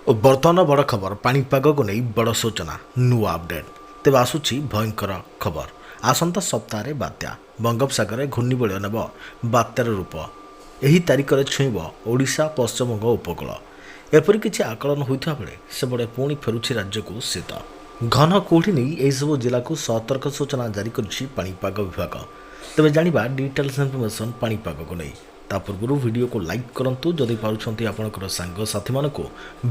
ଓ ବର୍ତ୍ତମାନ ବଡ଼ ଖବର ପାଣିପାଗକୁ ନେଇ ବଡ଼ ସୂଚନା ନୂଆ ଅପଡେଟ୍। ତେବେ ଆସୁଛି ଭୟଙ୍କର ଖବର। ଆସନ୍ତା ସପ୍ତାହରେ ବାତ୍ୟା ବଙ୍ଗୋପସାଗରରେ ଘୂର୍ଣ୍ଣିବଳୟ ନେବ ବାତ୍ୟାର ରୂପ। ଏହି ତାରିଖରେ ଛୁଇଁବ ଓଡ଼ିଶା ପଶ୍ଚିମବଙ୍ଗ ଉପକୂଳ। ଏପରି କିଛି ଆକଳନ ହୋଇଥିବା ବେଳେ ସେପଟେ ପୁଣି ଫେରୁଛି ରାଜ୍ୟକୁ ଶୀତ। ଘନ କୁହୁଡ଼ି ନେଇ ଏହିସବୁ ଜିଲ୍ଲାକୁ ସତର୍କ ସୂଚନା ଜାରି କରିଛି ପାଣିପାଗ ବିଭାଗ। ତେବେ ଜାଣିବା ଡିଟେଲ୍ସ ଇନଫର୍ମେସନ୍ ପାଣିପାଗକୁ ନେଇ। ତା ପୂର୍ବରୁ ଭିଡ଼ିଓକୁ ଲାଇକ୍ କରନ୍ତୁ, ଯଦି ପାରୁଛନ୍ତି ଆପଣଙ୍କର ସାଙ୍ଗସାଥିମାନଙ୍କୁ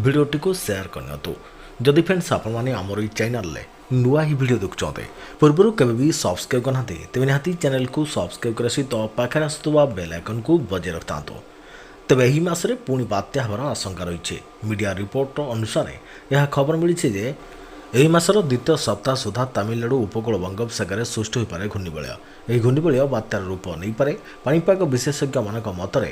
ଭିଡ଼ିଓଟିକୁ ସେୟାର କରିନିଅନ୍ତୁ। ଯଦି ଫ୍ରେଣ୍ଡସ୍ ଆପଣମାନେ ଆମର ଏହି ଚ୍ୟାନେଲରେ ନୂଆ ହିଁ ଭିଡ଼ିଓ ଦେଖୁଛନ୍ତି, ପୂର୍ବରୁ କେବେ ବି ସବସ୍କ୍ରାଇବ୍ କରିନାହାନ୍ତି, ତେବେ ନିହାତି ଚ୍ୟାନେଲକୁ ସବସ୍କ୍ରାଇବ୍ କରିବା ସହିତ ପାଖରେ ଆସୁଥିବା ବେଲ୍ ଆଇକନ୍କୁ ବଜାୟ ରଖିଥାନ୍ତୁ। ତେବେ ଏହି ମାସରେ ପୁଣି ବାତ୍ୟା ହେବାର ଆଶଙ୍କା ରହିଛି। ମିଡ଼ିଆ ରିପୋର୍ଟ ଅନୁସାରେ ଏହା ଖବର ମିଳିଛି ଯେ ଏହି ମାସର ଦ୍ୱିତୀୟ ସପ୍ତାହ ସୁଦ୍ଧା ତାମିଲନାଡୁ ଉପକୂଳ ବଙ୍ଗୋପସାଗରରେ ସୃଷ୍ଟି ହୋଇପାରେ ଘୂର୍ଣ୍ଣିବଳୟ। ଏହି ଘୂର୍ଣ୍ଣିବଳୟ ବାତ୍ୟାର ରୂପ ନେଇପାରେ। ପାଣିପାଗ ବିଶେଷଜ୍ଞମାନଙ୍କ ମତରେ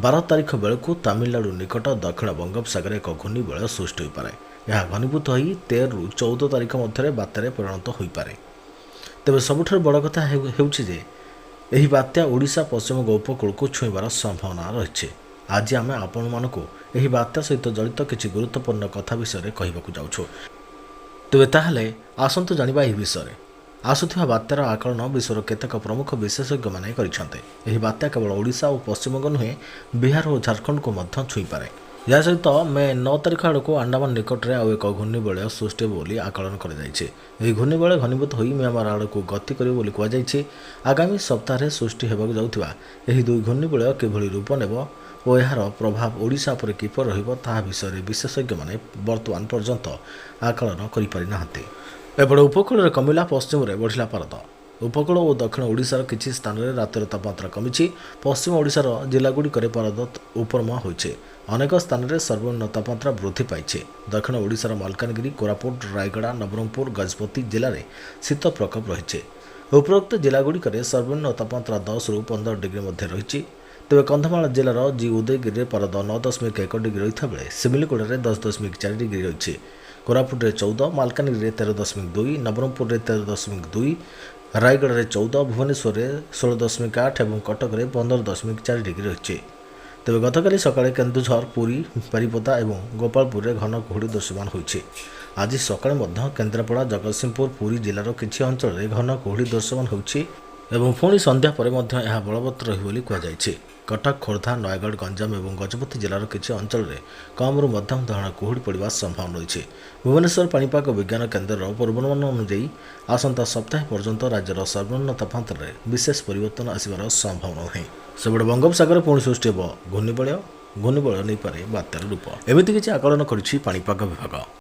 12 ତାରିଖ ବେଳକୁ ତାମିଲନାଡୁ ନିକଟ ଦକ୍ଷିଣ ବଙ୍ଗୋପସାଗରରେ ଏକ ଘୂର୍ଣ୍ଣିବଳୟ ସୃଷ୍ଟି ହୋଇପାରେ। ଏହା ଘନୀଭୂତ ହୋଇ 13ରୁ 14 ତାରିଖ ମଧ୍ୟରେ ବାତ୍ୟାରେ ପରିଣତ ହୋଇପାରେ। ତେବେ ସବୁଠାରୁ ବଡ଼ କଥା ହେଉଛି ଯେ ଏହି ବାତ୍ୟା ଓଡ଼ିଶା ପଶ୍ଚିମବଙ୍ଗ ଉପକୂଳକୁ ଛୁଇଁବାର ସମ୍ଭାବନା ରହିଛି। ଆଜି ଆମେ ଆପଣମାନଙ୍କୁ ଏହି ବାତ୍ୟା ସହିତ ଜଡ଼ିତ କିଛି ଗୁରୁତ୍ୱପୂର୍ଣ୍ଣ କଥା ବିଷୟରେ କହିବାକୁ ଯାଉଛୁ। ତେବେ ତାହେଲେ ଆସନ୍ତୁ ଜାଣିବା ଏହି ବିଷୟରେ। ଆସୁଥିବା ବାତ୍ୟାର ଆକଳନ ବିଶ୍ୱର କେତେକ ପ୍ରମୁଖ ବିଶେଷଜ୍ଞମାନେ କରିଛନ୍ତି। ଏହି ବାତ୍ୟା କେବଳ ଓଡ଼ିଶା ଓ ପଶ୍ଚିମବଙ୍ଗ ନୁହେଁ, ବିହାର ଓ ଝାଡ଼ଖଣ୍ଡକୁ ମଧ୍ୟ ଛୁଇଁପାରେ। ଏହା ସହିତ ମେ 9 ତାରିଖ ଆଡ଼କୁ ଆଣ୍ଡାମାନ ନିକଟରେ ଆଉ ଏକ ଘୂର୍ଣ୍ଣିବଳୟ ସୃଷ୍ଟି ହେବ ବୋଲି ଆକଳନ କରାଯାଇଛି। ଏହି ଘୂର୍ଣ୍ଣିବଳୟ ଘନୀଭୂତ ହୋଇ ମିଆଁମାର ଆଡ଼କୁ ଗତି କରିବ ବୋଲି କୁହାଯାଇଛି। ଆଗାମୀ ସପ୍ତାହରେ ସୃଷ୍ଟି ହେବାକୁ ଯାଉଥିବା ଏହି ଦୁଇ ଘୂର୍ଣ୍ଣିବଳୟ କିଭଳି ରୂପ ନେବ ଓ ଏହାର ପ୍ରଭାବ ଓଡ଼ିଶା ଉପରେ କିପରି ରହିବ ତାହା ବିଷୟରେ ବିଶେଷଜ୍ଞମାନେ ବର୍ତ୍ତମାନ ପର୍ଯ୍ୟନ୍ତ ଆକଳନ କରିପାରିନାହାନ୍ତି। ଏପଟେ ଉପକୂଳରେ କମିଲା, ପଶ୍ଚିମରେ ବଢ଼ିଲା ପାରଦ। ଉପକୂଳ ଓ ଦକ୍ଷିଣ ଓଡ଼ିଶାର କିଛି ସ୍ଥାନରେ ରାତିର ତାପମାତ୍ରା କମିଛି। ପଶ୍ଚିମ ଓଡ଼ିଶାର ଜିଲ୍ଲାଗୁଡ଼ିକରେ ପାରଦ ଉପରମୁହାଁ ହୋଇଛି। ଅନେକ ସ୍ଥାନରେ ସର୍ବନିମ୍ନ ତାପମାତ୍ରା ବୃଦ୍ଧି ପାଇଛି। ଦକ୍ଷିଣ ଓଡ଼ିଶାର ମାଲକାନଗିରି, କୋରାପୁଟ, ରାୟଗଡ଼ା, ନବରଙ୍ଗପୁର, ଗଜପତି ଜିଲ୍ଲାରେ ଶୀତ ପ୍ରକୋପ ରହିଛି। ଉପରୋକ୍ତ ଜିଲ୍ଲାଗୁଡ଼ିକରେ ସର୍ବନିମ୍ନ ତାପମାତ୍ରା 10ରୁ 15 ଡିଗ୍ରୀ ମଧ୍ୟ ରହିଛି। ତେବେ କନ୍ଧମାଳ ଜିଲ୍ଲାର ଉଦୟଗିରିରେ ପାରଦ 9.1 ଡିଗ୍ରୀ ରହିଥିବା ବେଳେ ସିମିଲିଗୁଡ଼ାରେ 10.4 ଡିଗ୍ରୀ ରହିଛି। କୋରାପୁଟରେ 14, ମାଲକାନଗିରିରେ 13.2, ନବରଙ୍ଗପୁରରେ 13.2, ରାୟଗଡ଼ାରେ 14, ଭୁବନେଶ୍ୱରରେ 16.8 ଏବଂ କଟକରେ 15.4 ଡିଗ୍ରୀ ରହିଛି। ତେବେ ଗତକାଲି ସକାଳେ କେନ୍ଦୁଝର, ପୁରୀ, ବାରିପଦା ଏବଂ ଗୋପାଳପୁରରେ ଘନ କୁହୁଡ଼ି ଦୃଶ୍ୟମାନ ହୋଇଛି। ଆଜି ସକାଳେ ମଧ୍ୟ କେନ୍ଦ୍ରାପଡ଼ା, ଜଗତସିଂହପୁର, ପୁରୀ ଜିଲ୍ଲାର କିଛି ଅଞ୍ଚଳରେ ଘନ କୁହୁଡ଼ି ଦୃଶ୍ୟମାନ ହେଉଛି ଏବଂ ପୁଣି ସନ୍ଧ୍ୟା ପରେ ମଧ୍ୟ ଏହା ବଳବତ୍ତର ରହିବ ବୋଲି କୁହାଯାଇଛି। କଟକ, ଖୋର୍ଦ୍ଧା, ନୟାଗଡ଼, ଗଞ୍ଜାମ ଏବଂ ଗଜପତି ଜିଲ୍ଲାର କିଛି ଅଞ୍ଚଳରେ କମ୍ରୁ ମଧ୍ୟମ ଧରଣର କୁହୁଡ଼ି ପଡ଼ିବାର ସମ୍ଭାବନା ରହିଛି। ଭୁବନେଶ୍ୱର ପାଣିପାଗ ବିଜ୍ଞାନ କେନ୍ଦ୍ରର ପୂର୍ବାନୁମାନ ଅନୁଯାୟୀ ଆସନ୍ତା ସପ୍ତାହ ପର୍ଯ୍ୟନ୍ତ ରାଜ୍ୟର ସର୍ବନିମ୍ନ ତାପମାତ୍ରାରେ ବିଶେଷ ପରିବର୍ତ୍ତନ ଆସିବାର ସମ୍ଭାବନା ନାହିଁ। ସେପଟେ ବଙ୍ଗୋପସାଗରରେ ପୁଣି ସୃଷ୍ଟି ହେବ ଘୂର୍ଣ୍ଣିବଳୟ ନେଇପାରେ ବାତ୍ୟାର ରୂପ। ଏମିତି କିଛି ଆକଳନ କରିଛି ପାଣିପାଗ ବିଭାଗ।